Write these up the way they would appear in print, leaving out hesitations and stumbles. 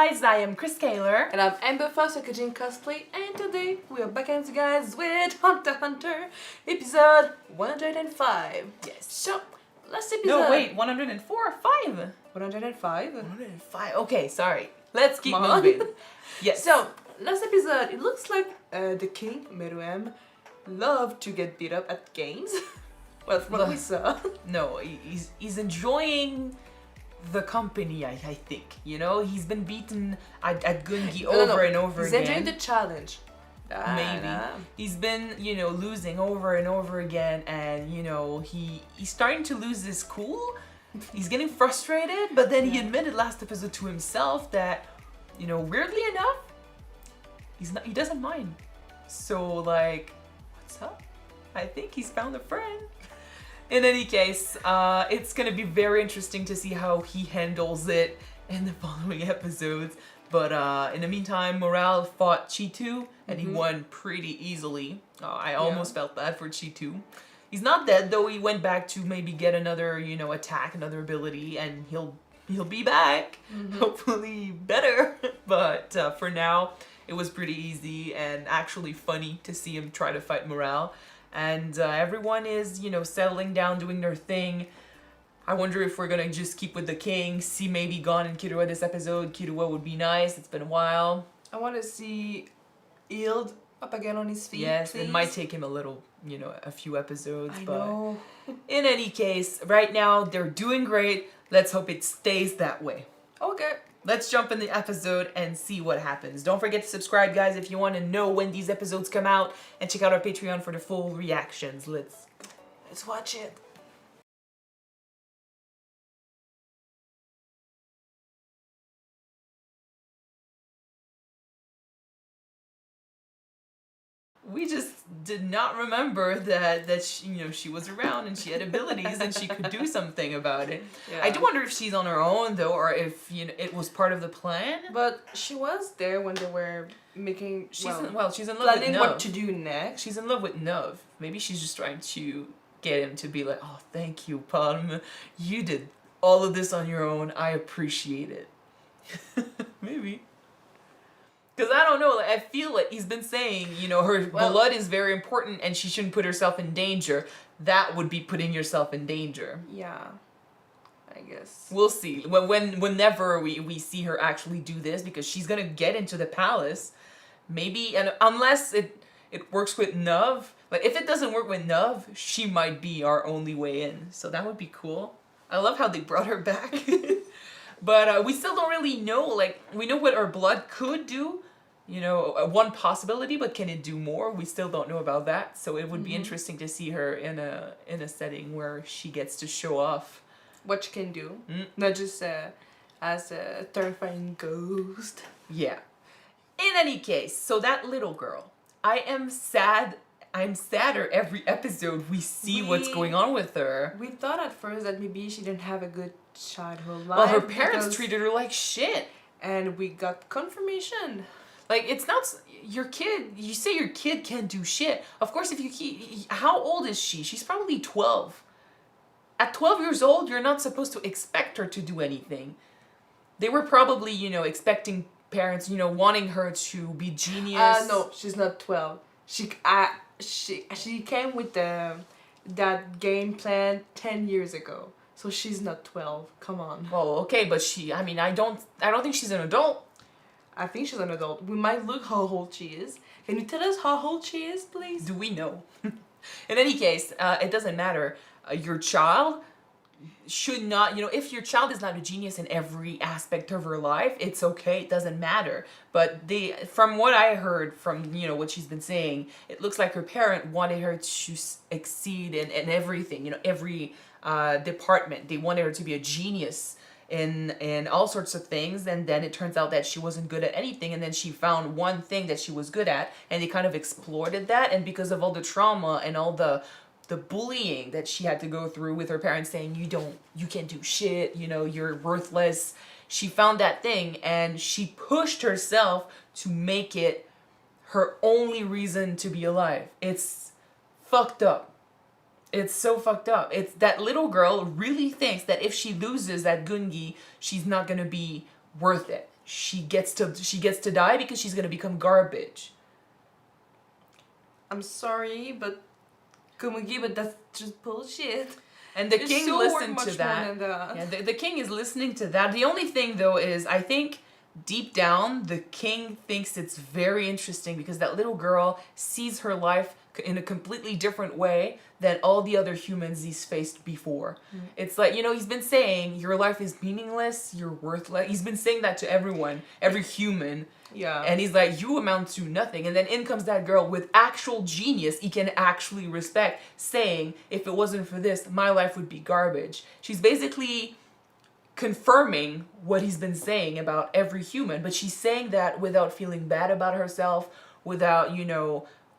guys, I am Chris Kaler. And I'm Amber Foster, Kyuujin cosplay, and today we are back at you guys with Hunter x Hunter, episode 105. Yes. So, last episode... No, wait, 104 or 5? 105? 105, okay, sorry. Let's keep Come on. moving. Yes. So, last episode, it looks like the king, Meruem, loved to get beat up at games. Well, from what we saw. No, he's enjoying the company, I think. You know, he's been beaten at Gungi over and over He's again. enjoying the challenge. Maybe. He's been, losing over and over again, and, he's starting to lose his cool. He's getting frustrated, but then he admitted last episode to himself that, weirdly enough, he doesn't mind. So, like, what's up? I think he's found a friend. In any case, it's gonna be very interesting to see how he handles it in the following episodes. But in the meantime, Morale fought Chitu, and he won pretty easily. I almost felt bad for Chitu. He's not dead, though. He went back to maybe get another, attack, another ability, and he'll be back. Hopefully better. But for now, it was pretty easy and actually funny to see him try to fight Morale. And everyone is, settling down, doing their thing. I wonder if we're gonna just keep with the king, see maybe Gon and Killua this episode. Killua would be nice, it's been a while. I want to see Ild up again on his feet. Yes, please. it might take him a little, a few episodes. I but know. In any case, right now, they're doing great. Let's hope it stays that way. Okay. Let's jump in the episode and see what happens. Don't forget to subscribe, guys, if you want to know when these episodes come out. And check out our Patreon for the full reactions. Let's watch it. We just did not remember that she was around and she had abilities and she could do something about it. Yeah. I do wonder if she's on her own though, or if it was part of the plan. But she was there when they were making. She's in love with planning Knov. what to do next. She's in love with Knov. Maybe she's just trying to get him to be like, oh, thank you, Palm. You did all of this on your own. I appreciate it. Maybe. Because I don't know, I feel like he's been saying, her blood is very important and she shouldn't put herself in danger. That would be putting yourself in danger. Yeah, I guess. We'll see. Whenever we see her actually do this, because she's going to get into the palace. Maybe, and unless it works with Knov. But if it doesn't work with Knov, she might be our only way in. So that would be cool. I love how they brought her back. But we still don't really know, we know what her blood could do, one possibility, but can it do more? We still don't know about that, so it would be interesting to see her in a setting where she gets to show off what she can do, not just as a terrifying ghost. Yeah. In any case, so that little girl, I'm sadder every episode we see what's going on with her. We thought at first that maybe she didn't have a good childhood life. Well, her parents treated her like shit. And we got confirmation. Like, it's not your kid. You say your kid can't do shit. Of course, how old is she? She's probably 12. At 12 years old, you're not supposed to expect her to do anything. They were probably, expecting parents, wanting her to be genius. No, she's not 12. She came with that game plan 10 years ago. So she's not 12. Come on. Oh, okay, but I don't think she's an adult. I think she's an adult. We might look how old she is. Can you tell us how old she is, please? Do we know? In any case, it doesn't matter. Your child should not, if your child is not a genius in every aspect of her life, it's okay. It doesn't matter. But from what I heard from, what she's been saying, it looks like her parent wanted her to exceed in everything, every department. They wanted her to be a genius in all sorts of things, and then it turns out that she wasn't good at anything, and then she found one thing that she was good at, and they kind of exploited that, and because of all the trauma and all the bullying that she had to go through with her parents saying you can't do shit, you're worthless, she found that thing and she pushed herself to make it her only reason to be alive. It's fucked up. It's so fucked up. It's that little girl really thinks that if she loses at Gungi, she's not gonna be worth it. she gets to die because she's gonna become garbage. I'm sorry, but Komugi, but that's just bullshit. And the It's king so listened much to that. more than that. Yeah, the king is listening to that. The only thing though is I think deep down the king thinks it's very interesting because that little girl sees her life in a completely different way than all the other humans he's faced before. It's like, he's been saying your life is meaningless, you're worthless. He's been saying that to everyone, every human. Yeah. And he's like, you amount to nothing. And then in comes that girl with actual genius he can actually respect, saying, if it wasn't for this, my life would be garbage. She's basically confirming what he's been saying about every human, but she's saying that without feeling bad about herself, without,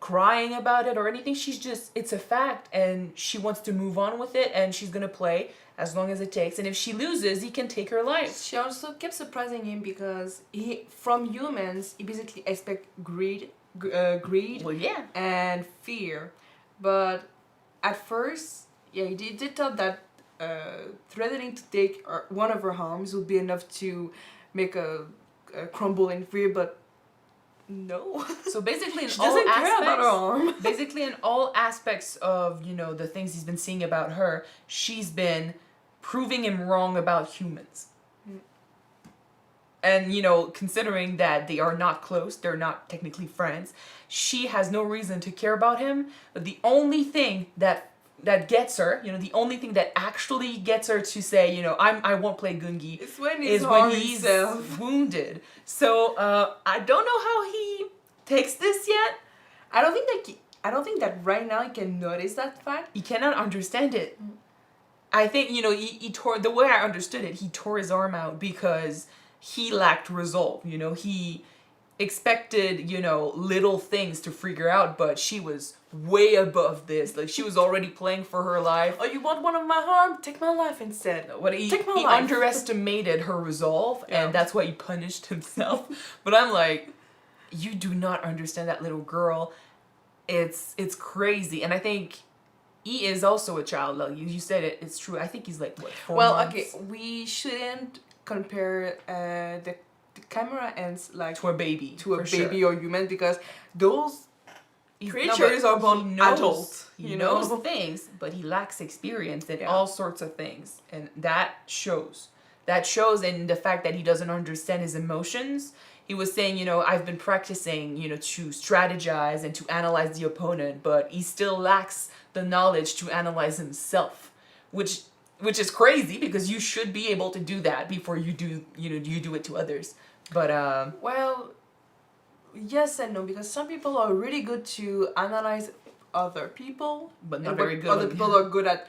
crying about it or anything. She's just, it's a fact, and she wants to move on with it, and she's gonna play as long as it takes. And if she loses, he can take her life. She also kept surprising him because from humans, he basically expect greed, Well, yeah. and fear. But at first, yeah, he did thought that threatening to take one of her arms would be enough to make a crumble in fear, but no. So basically in She all doesn't care aspects, about her arm. basically in all aspects of, the things he's been seeing about her, she's been proving him wrong about humans. And, considering that they are not close, they're not technically friends, she has no reason to care about him. But the only thing that gets her, the only thing that actually gets her to say, I won't play Gungi, It's when he's wounded. So I don't know how he takes this yet. I don't think that right now he can notice that fact. He cannot understand it. I think, he tore, the way I understood it, he tore his arm out because he lacked resolve. He expected, little things to figure out, but she was way above this. Like, she was already playing for her life. Oh, you want one of my arm? Take my life instead. He Take my life. underestimated her resolve, and that's why he punished himself. But I'm like, you do not understand that little girl. It's crazy. And I think he is also a child. Like you said it, it's true. I think he's like, what, 4 months? Okay, we shouldn't compare the camera ends like To a baby. to a for baby sure. or human, because those No, creatures but are born he knows- adult. He knows things, but he lacks experience in all sorts of things. And that shows. That shows in the fact that he doesn't understand his emotions. He was saying, I've been practicing, to strategize and to analyze the opponent, but he still lacks the knowledge to analyze himself, which is crazy because you should be able to do that before you do, you do it to others. But Well, yes and no, because some people are really good to analyze other people, but not and very good. other people are good at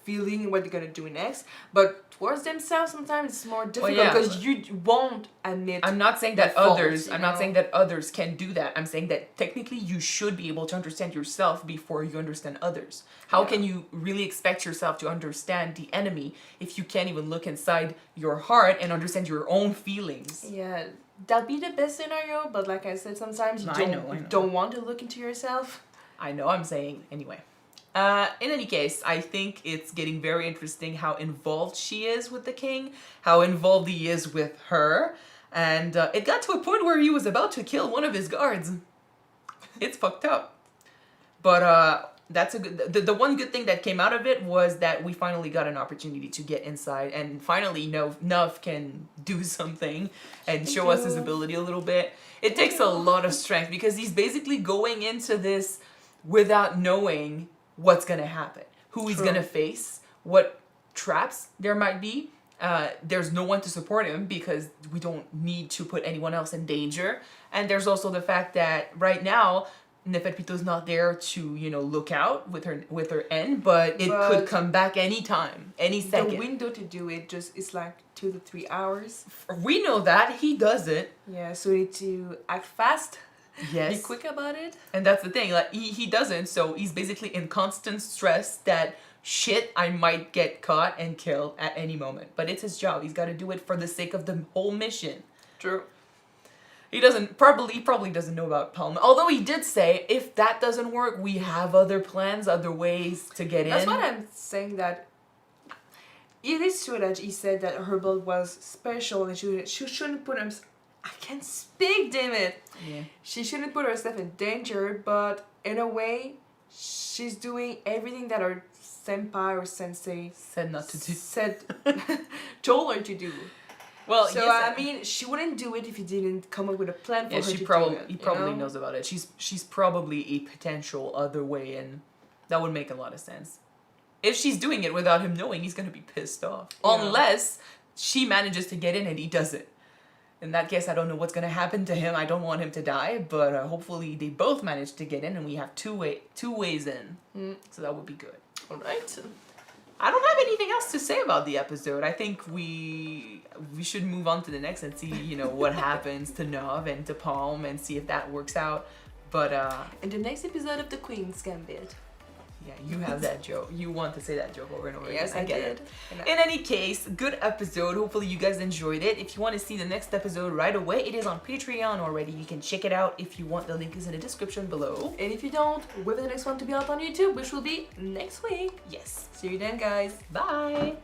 feeling what they're gonna do next, but towards themselves sometimes it's more difficult yeah. because you won't admit. I'm not saying that fault, others. you I'm not know? saying that others can do that. I'm saying that technically you should be able to understand yourself before you understand others. How can you really expect yourself to understand the enemy if you can't even look inside your heart and understand your own feelings? Yeah, that'd be the best scenario, but like I said, sometimes you I don't, know. you don't want to look into yourself. I know. I'm saying anyway. In any case, I think it's getting very interesting how involved she is with the king, how involved he is with her, and it got to a point where he was about to kill one of his guards. It's fucked up. But that's a good. The one good thing that came out of it was that we finally got an opportunity to get inside, and finally, Knov can do something and show us his ability a little bit. It takes a lot of strength because he's basically going into this without knowing what's gonna happen, who he's gonna face, what traps there might be. There's no one to support him because we don't need to put anyone else in danger. And there's also the fact that right now Neferpito's not there to look out with her end, but it could come back anytime, any second. The window to do it just is like 2 to 3 hours. We know that he doesn't. Yeah, so we need to act fast. Yes. Be quick about it. And that's the thing, like he doesn't, so he's basically in constant stress that shit, I might get caught and killed at any moment. But it's his job. He's got to do it for the sake of the whole mission. True. He probably doesn't know about Palm. Although he did say, if that doesn't work, we have other plans, other ways to get in. That's what I'm saying, that it is true that he said that her blood was special and she shouldn't put him. I can't speak, damn it. Yeah. She shouldn't put herself in danger, but in a way, she's doing everything that her senpai or sensei Said not to do. told her to do. Well, So yes, I mean, she wouldn't do it if he didn't come up with a plan for yeah, her she to probably do it. he probably you know? knows about it. She's probably a potential other way, and that would make a lot of sense. If she's doing it without him knowing, he's gonna be pissed off. Yeah. Unless she manages to get in and he doesn't. In that case, I don't know what's gonna happen to him. I don't want him to die, but hopefully they both manage to get in, and we have two ways in. So that would be good. All right. I don't have anything else to say about the episode. I think we should move on to the next and see, what happens to Knov and to Palm and see if that works out. But In the next episode of the Queen's Gambit. yeah, you have that joke. You want to say that joke over and over Yes, again. I get did. it. In any case, good episode. Hopefully you guys enjoyed it. If you want to see the next episode right away, it is on Patreon already. You can check it out if you want. The link is in the description below. And if you don't, wait for the next one to be out on YouTube, which will be next week. Yes. See you then, guys. Bye.